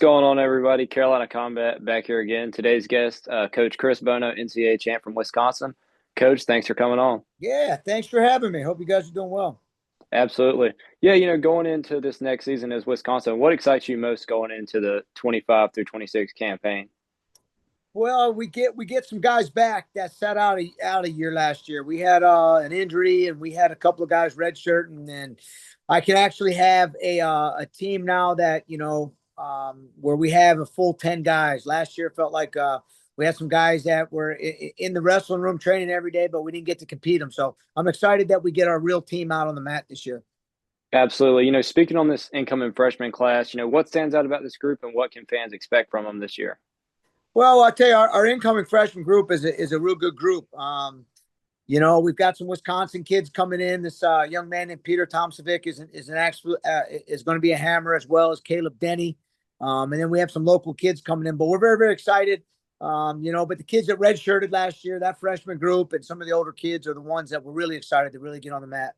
going on, everybody? Carolina Combat back here again. Today's guest, Coach Chris Bono, NCAA champ from Wisconsin. Coach, thanks for coming on. Yeah, thanks for having me. Hope you guys are doing well. Absolutely. Yeah, going into this next season as Wisconsin, what excites you most going into the 25 through 26 campaign? Well, we get some guys back that sat out a year last year. We had an injury, and we had a couple of guys redshirting, and I can actually have a team now that where we have a full 10 guys. Last year felt like we had some guys that were in the wrestling room training every day, but we didn't get to compete them. So I'm excited that we get our real team out on the mat this year. Absolutely. Speaking on this incoming freshman class, what stands out about this group and what can fans expect from them this year? Well, I tell you, our incoming freshman group is a real good group. We've got some Wisconsin kids coming in. This young man named Peter Tomsovic is going to be a hammer, as well as Caleb Denny. And then we have some local kids coming in, but we're very, very excited. But the kids that redshirted last year, that freshman group, and some of the older kids are the ones that we're really excited to really get on the mat.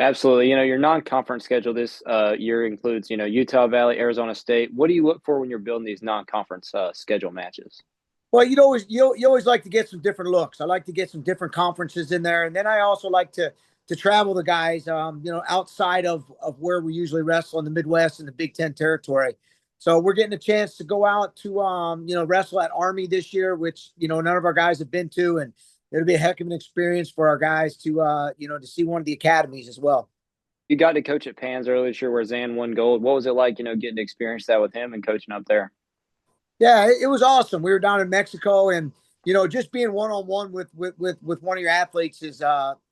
Absolutely. Your non-conference schedule this year includes, Utah Valley, Arizona State. What do you look for when you're building these non-conference schedule matches? Well, you always like to get some different looks. I like to get some different conferences in there, and then I also like to travel the guys, outside of where we usually wrestle in the Midwest and the Big Ten territory. So we're getting a chance to go out to wrestle at Army this year, which none of our guys have been to, and it'll be a heck of an experience for our guys to see one of the academies as well. You got to coach at Pans earlier this year where Zan won gold. What was it like, getting to experience that with him and coaching up there? Yeah, it was awesome. We were down in Mexico, and just being one on one with one of your athletes is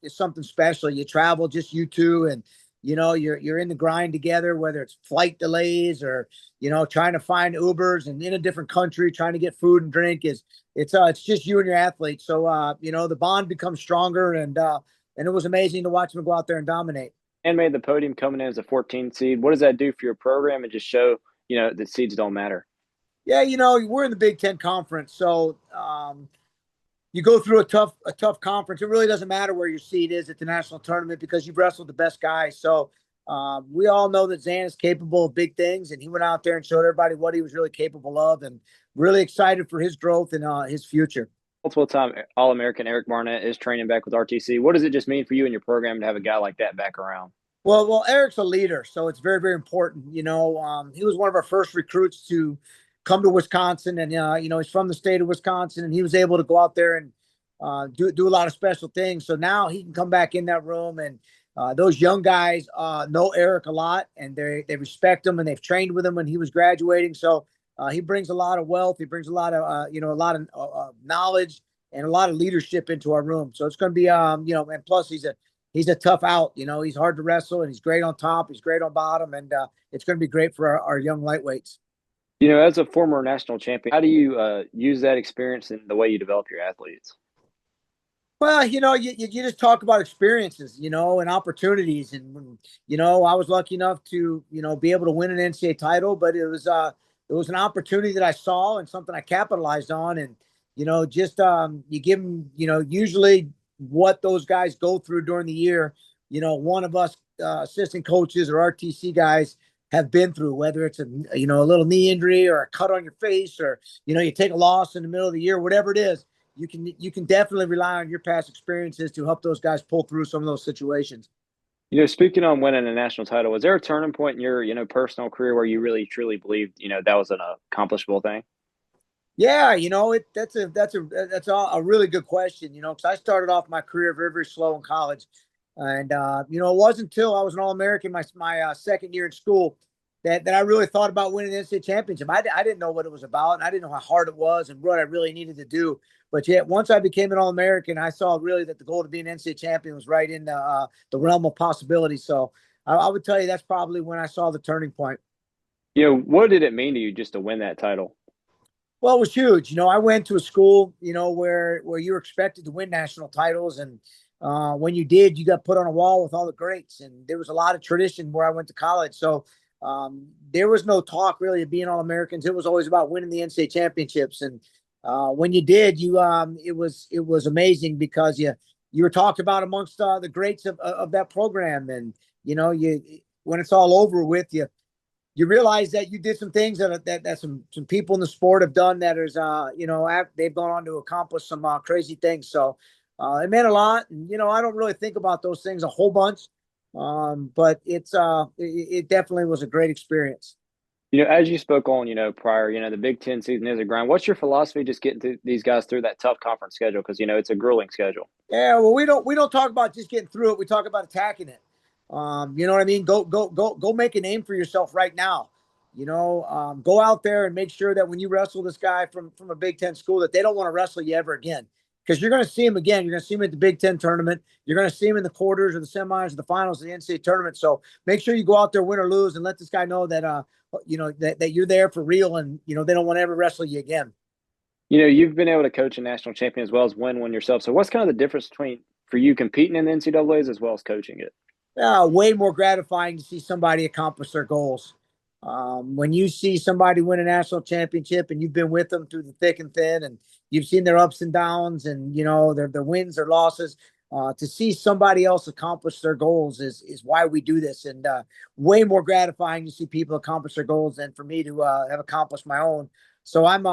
something special. You travel, just you two, and you're in the grind together, whether it's flight delays or trying to find Ubers and in a different country trying to get food and drink. It's just you and your athlete. So the bond becomes stronger, and it was amazing to watch them go out there and dominate. And made the podium coming in as a 14 seed. What does that do for your program and just show that seeds don't matter? Yeah, we're in the Big Ten conference, so you go through a tough conference. It really doesn't matter where your seed is at the national tournament because you've wrestled the best guys. So we all know that Zan is capable of big things, and he went out there and showed everybody what he was really capable of, and really excited for his growth and his future. Multiple-time All-American Eric Barnett is training back with RTC. What does it just mean for you and your program to have a guy like that back around? Well, Eric's a leader, so it's very, very important. He was one of our first recruits to come to Wisconsin, and he's from the state of Wisconsin, and he was able to go out there and do a lot of special things. So now he can come back in that room, and those young guys know Eric a lot, and they respect him, and they've trained with him when he was graduating. So he brings a lot of wealth. He brings a lot of knowledge and a lot of leadership into our room. So it's going to be and plus he's a tough out. He's hard to wrestle, and he's great on top. He's great on bottom, and it's going to be great for our young lightweights. As a former national champion, how do you use that experience in the way you develop your athletes? Well, you just talk about experiences, and opportunities. And, I was lucky enough to, be able to win an NCAA title, but it was an opportunity that I saw and something I capitalized on. And, you give them, usually what those guys go through during the year, one of us assistant coaches or RTC guys have been through, whether it's a little knee injury or a cut on your face, or you take a loss in the middle of the year, whatever it is, you can definitely rely on your past experiences to help those guys pull through some of those situations. Speaking on winning a national title, was there a turning point in your personal career where you really truly believed that was an accomplishable thing? Yeah, that's a really good question. Because I started off my career very, very slow in college. And, it wasn't until I was an All-American my second year in school that I really thought about winning the NCAA championship. I didn't know what it was about, and I didn't know how hard it was and what I really needed to do. But yet, once I became an All-American, I saw really that the goal to be an NCAA champion was right in the realm of possibility. So I would tell you that's probably when I saw the turning point. What did it mean to you just to win that title? Well, it was huge. I went to a school, where you were expected to win national titles, and when you did, you got put on a wall with all the greats, and there was a lot of tradition where I went to college. So there was no talk really of being All-Americans. It was always about winning the NCAA championships. And when you did, it was amazing because you were talked about amongst the greats of that program. And when it's all over with, you realize that you did some things that some people in the sport have done that is, they've gone on to accomplish some crazy things. So it meant a lot. And, I don't really think about those things a whole bunch. But it definitely was a great experience. As you spoke on, prior, the Big Ten season is a grind. What's your philosophy just getting these guys through that tough conference schedule? Because, it's a grueling schedule. Yeah, well, we don't talk about just getting through it. We talk about attacking it. You know what I mean? Go make a name for yourself right now. Go out there and make sure that when you wrestle this guy from a Big Ten school, that they don't want to wrestle you ever again. Because you're going to see him again. You're going to see him at the Big Ten tournament. You're going to see him in the quarters or the semis or the finals of the NCAA tournament. So make sure you go out there, win or lose, and let this guy know that that you're there for real, and they don't want to ever wrestle you again. You've been able to coach a national champion as well as win one yourself. So what's kind of the difference between for you competing in the NCAAs as well as coaching it? Way more gratifying to see somebody accomplish their goals. When you see somebody win a national championship and you've been with them through the thick and thin, and you've seen their ups and downs and their wins or losses, to see somebody else accomplish their goals is why we do this, and way more gratifying to see people accomplish their goals than for me to have accomplished my own. So I'm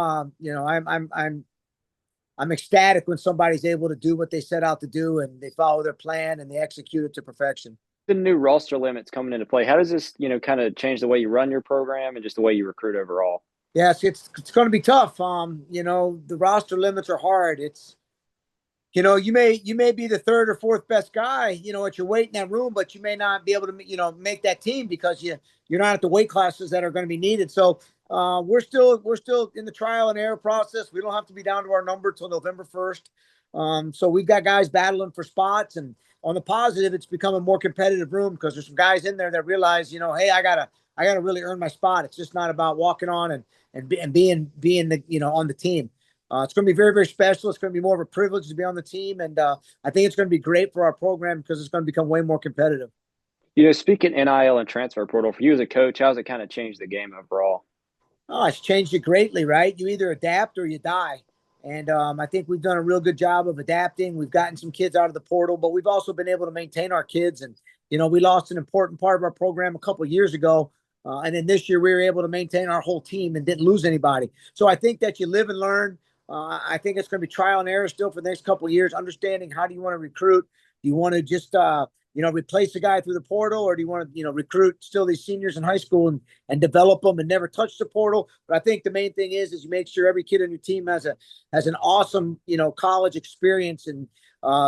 ecstatic when somebody's able to do what they set out to do, and they follow their plan and they execute it to perfection. The new roster limits coming into play. How does this, kind of change the way you run your program and just the way you recruit overall? Yes, it's going to be tough. The roster limits are hard. It's you may be the third or fourth best guy, at your weight in that room, but you may not be able to, make that team because you're not at the weight classes that are going to be needed. So we're still in the trial and error process. We don't have to be down to our number till November 1st. So we've got guys battling for spots, and on the positive, it's become a more competitive room because there's some guys in there that realize, hey, I gotta really earn my spot. It's just not about walking on and being the, on the team. It's going to be very, very special. It's going to be more of a privilege to be on the team. And I think it's going to be great for our program because it's going to become way more competitive. Speaking NIL and transfer portal, for you as a coach, how's it kind of changed the game overall? Oh, it's changed it greatly, right? You either adapt or you die. And I think we've done a real good job of adapting. We've gotten some kids out of the portal, but we've also been able to maintain our kids. And, we lost an important part of our program a couple of years ago. And then this year we were able to maintain our whole team and didn't lose anybody. So I think that you live and learn. I think it's going to be trial and error still for the next couple of years, understanding how do you want to recruit? Do you want to just, replace a guy through the portal, or do you want to, recruit still these seniors in high school and develop them and never touch the portal? But I think the main thing is you make sure every kid on your team has an awesome, college experience, and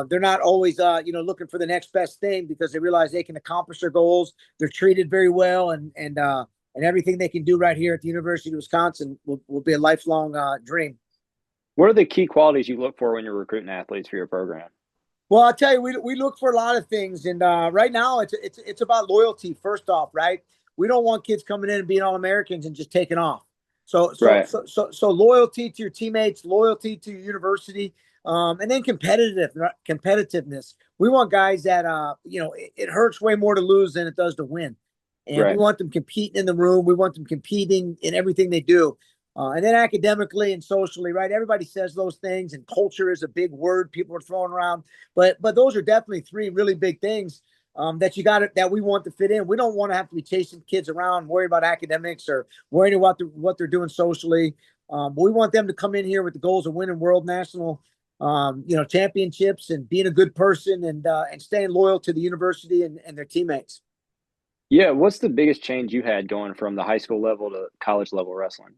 they're not always, looking for the next best thing because they realize they can accomplish their goals. They're treated very well, and everything they can do right here at the University of Wisconsin will be a lifelong dream. What are the key qualities you look for when you're recruiting athletes for your program? Well, I'll tell you, we look for a lot of things, and right now it's about loyalty. First off, right? We don't want kids coming in and being All-Americans and just taking off. So loyalty to your teammates, loyalty to your university, and then competitiveness. We want guys that it hurts way more to lose than it does to win, and we want them competing in the room. We want them competing in everything they do. And then academically and socially, right? Everybody says those things, and culture is a big word people are throwing around. But those are definitely three really big things that we want to fit in. We don't want to have to be chasing kids around, worried about academics or worried about what they're doing socially. But we want them to come in here with the goals of winning world national, championships, and being a good person, and staying loyal to the university and their teammates. Yeah, what's the biggest change you had going from the high school level to college level wrestling?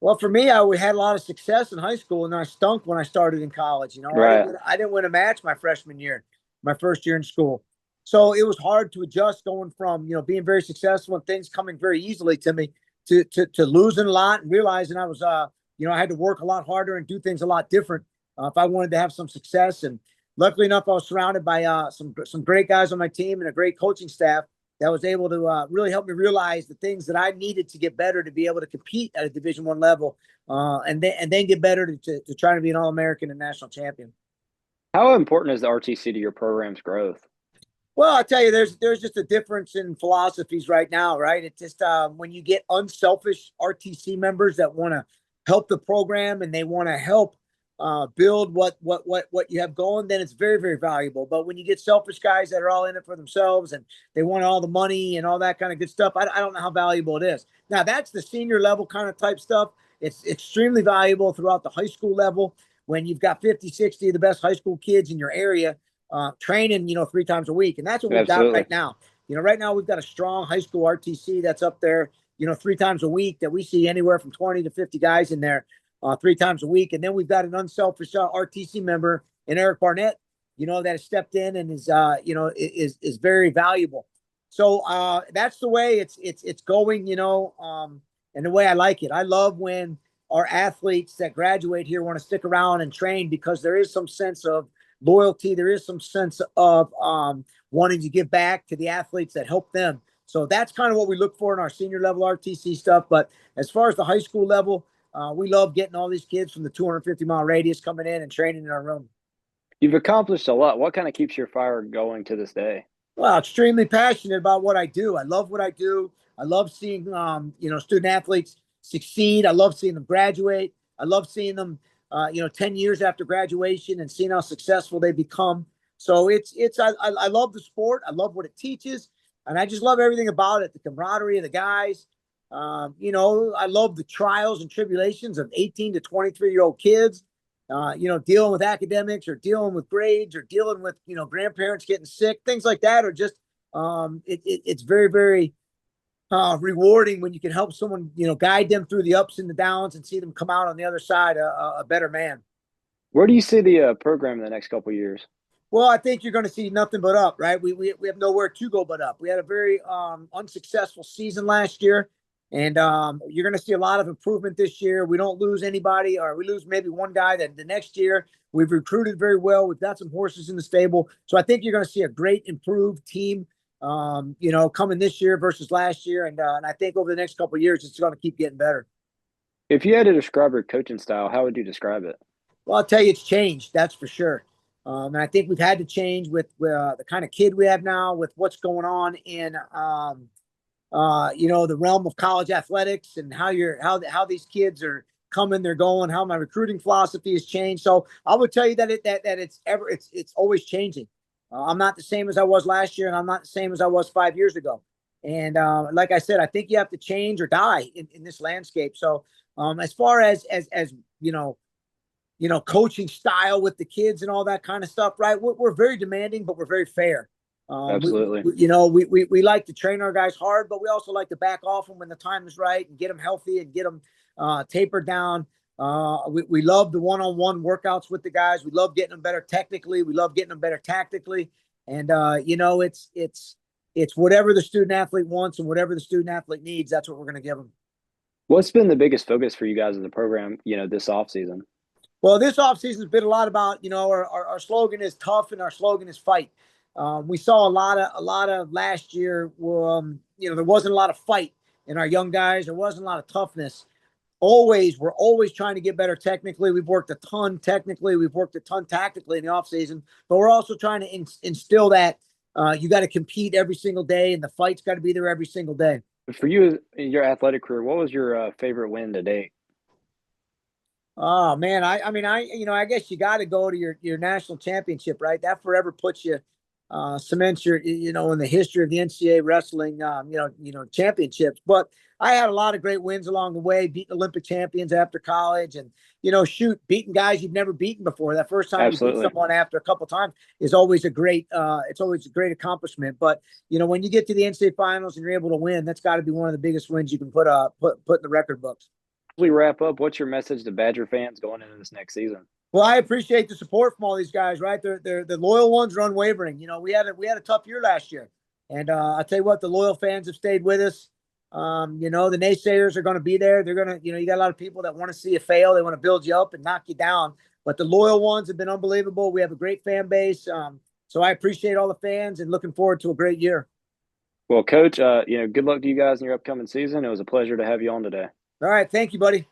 Well, for me, I had a lot of success in high school, and I stunk when I started in college. Right. I didn't win a match my freshman year, my first year in school. So it was hard to adjust going from, being very successful and things coming very easily to me to losing a lot and realizing I was, I had to work a lot harder and do things a lot different if I wanted to have some success. And luckily enough, I was surrounded by some great guys on my team and a great coaching staff that was able to really help me realize the things that I needed to get better to be able to compete at a Division I level, and then get better to try to be an All-American and national champion. How important is the RTC to your program's growth? Well, I tell you, there's just a difference in philosophies right now, right? It's just when you get unselfish RTC members that want to help the program and they want to help build what you have going, then it's very, very valuable. But when you get selfish guys that are all in it for themselves and they want all the money and all that kind of good stuff, I don't know how valuable it is. Now, that's the senior level kind of type stuff. It's extremely valuable throughout the high school level when you've got 50, 60 of the best high school kids in your area training, 3 times a week. And that's what we've got Absolutely. right now. Right now we've got a strong high school RTC that's up there, 3 times a week that we see anywhere from 20 to 50 guys in there 3 times a week. And then we've got an unselfish RTC member in Eric Barnett, that has stepped in and is very valuable. So that's the way it's going, and the way I like it. I love when our athletes that graduate here want to stick around and train because there is some sense of loyalty. There is some sense of wanting to give back to the athletes that help them. So that's kind of what we look for in our senior level RTC stuff. But as far as the high school level, we love getting all these kids from the 250-mile radius coming in and training in our room. You've accomplished a lot. What kind of keeps your fire going to this day? Well, extremely passionate about what I do. I love what I do. I love seeing, student athletes succeed. I love seeing them graduate. I love seeing them, 10 years after graduation and seeing how successful they become. So I love the sport. I love what it teaches. And I just love everything about it. The camaraderie of the guys. I love the trials and tribulations of 18 to 23-year-old kids. Dealing with academics or dealing with grades or dealing with, grandparents getting sick, things like that are just, it's very, very rewarding when you can help someone, guide them through the ups and the downs and see them come out on the other side a better man. Where do you see the program in the next couple of years? Well, I think you're going to see nothing but up, right? We have nowhere to go but up. We had a very unsuccessful season last year. And you're going to see a lot of improvement this year. We don't lose anybody, or we lose maybe one guy that the next year. We've recruited very well. We've got some horses in the stable. So I think you're going to see a great improved team, coming this year versus last year. And I think over the next couple of years, it's going to keep getting better. If you had to describe your coaching style, how would you describe it? Well, I'll tell you, it's changed. That's for sure. And I think we've had to change with the kind of kid we have now, with what's going on in the realm of college athletics and how these kids are coming, they're going, how my recruiting philosophy has changed. So I would tell you that it's always changing. I'm not the same as I was last year, and I'm not the same as I was 5 years ago. And like I said, I think you have to change or die in this landscape. So as far as coaching style with the kids and all that kind of stuff, right? We're very demanding, but we're very fair. Absolutely. We like to train our guys hard, but we also like to back off them when the time is right and get them healthy and get them tapered down. We love the one-on-one workouts with the guys. We love getting them better technically. We love getting them better tactically. And, it's whatever the student athlete wants and whatever the student athlete needs. That's what we're going to give them. What's been the biggest focus for you guys in the program, this offseason? Well, this offseason has been a lot about, our slogan is tough and our slogan is fight. We saw a lot of last year. There wasn't a lot of fight in our young guys. There wasn't a lot of toughness. We're always trying to get better technically. We've worked a ton technically. We've worked a ton tactically in the offseason, but we're also trying to instill that you got to compete every single day and the fight's got to be there every single day. For you, in your athletic career, what was your favorite win to date? Oh man, I guess you got to go to your national championship, right? That forever puts you, cements your, in the history of the NCAA wrestling, championships. But I had a lot of great wins along the way, beating Olympic champions after college, and beating guys you've never beaten before. That first time Absolutely. you beat someone after a couple of times is always it's always a great accomplishment. But when you get to the NCAA finals and you're able to win, that's got to be one of the biggest wins you can put in the record books. As we wrap up, what's your message to Badger fans going into this next season? Well, I appreciate the support from all these guys, right? They're the loyal ones are unwavering. We had a tough year last year. And I'll tell you what, the loyal fans have stayed with us. The naysayers are going to be there. They're going to, you got a lot of people that want to see you fail. They want to build you up and knock you down. But the loyal ones have been unbelievable. We have a great fan base. So I appreciate all the fans and looking forward to a great year. Well, Coach, good luck to you guys in your upcoming season. It was a pleasure to have you on today. All right. Thank you, buddy.